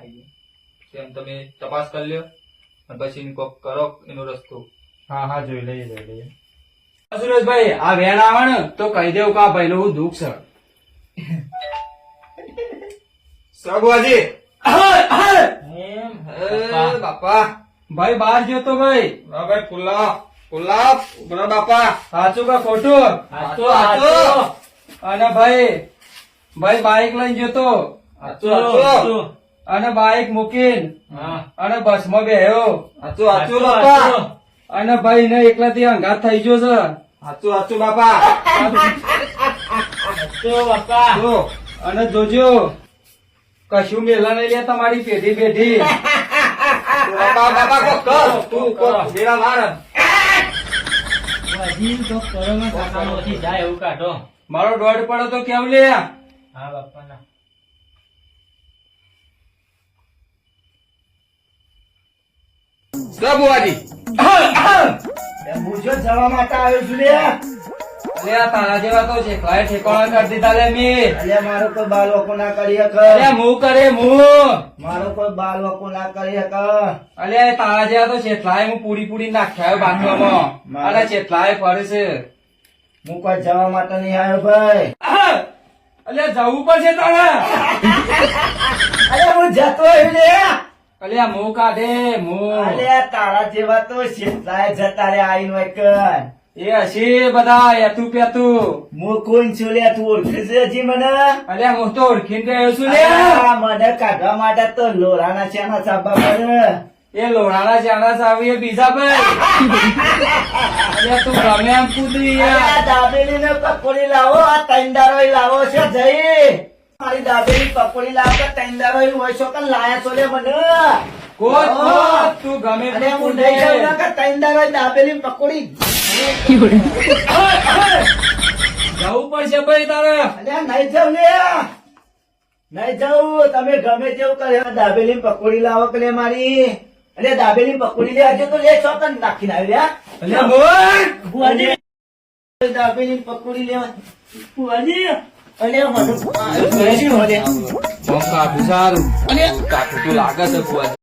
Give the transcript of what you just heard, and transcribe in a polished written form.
એમ તમે તપાસ કરી લ્યો અને પછી કોક કરો એનો રસ્તો. હા હા જોઈ લઈએ. સુરેશભાઈ આ વેણ આવે ને તો કહી દેવું કે આ ભાઈ નું દુઃખ છે. સગવાજી બાપા ભાઈ બહાર ગયો તો ભાઈ. હા ભાઈ પુલ્લા બોલો બાપા. સાચું કે ખોટું? સાચું. અને ભાઈ બાઈક લઈને ગયો તો સાચું. અને બાઈક મૂકીને હા અને બસ માં બેહ્યો. સાચું બાપા. અને ભાઈ ને એકલાથી અંગાત થઈ ગયો છે. સાચું બાપા. જો, અને જોજો કશું મેલા નહીં લે તમારી પેઢી. બાપા કોક કર તું કોક બેડા માર. મારો દોઢ પડો તો કેવું લે. સબુઆજી હું જો જવા માટે આવ્યો છું લે. અલે આ તારા જેવા તો શેખલાએ ઠેકાણા કરી દીધા લે મી. અલ્યા મારો કોઈ બાલ વકો ના કરી અલે શકે. હું કરે મારો કોઈ બાલ વકો ના કરી શકે. અલે તારા જેવા તો શેઠલાએ હું પૂરી નાખ્યા બાંધવામાં અને શેઠલાએ ફરે છે. હું કોઈ જવા માટે નહીં આવ્યો ભાઈ. અલે જવું પડશે તારે. અરે હું જતો આવ્યો લે. અલે મું કાઢે મું. અલ્યા તારા જેવા તો શેઠલાએ જતા રે આઈનો એક. એ હશે બધા એતું પેતું. હું કોણ છું લે, તું ઓળખે છે હજી મને? અલે હું તો ઓળખીને ગયો છું લે. આ મને કાઢવા માટે તો લોરાના ચાના ચાપા પડે. એ લોણાના ચાના સાવી એ બીજા ભાઈ. અલે તું ગમે એમ કૂદી યાર. અલ્યા દાબેલી ને પકોડી લાવો, આ તંદારો લાવો છે જઈ. મારી દાબેલી પકોડી લાવો કે તંદારો હોય છો કે લાયા છો લે મને. કોત તું ગમે અને તેમ હું કૂદે. નહીં જાઉં ના કે તંદારો દાબેલી પકોડી. જવું પડશે ભાઈ તારે. અલ્યા નહીં જાઉં લે. નહીં જાઉં, તમે ગમે તેવું કરે. દાબેલી પકોડી લાવો કે લે મારી. અરે દાબેલી પકોડી લે આજે તો લે ચોકન નાખીને આવ્યા. અલે બોલ. બુઆજી દાબેલી પકોડી લેવા. બુઆજી અલે મને કાઠું સારું. કાઠું તો લાગે છે બુઆજી.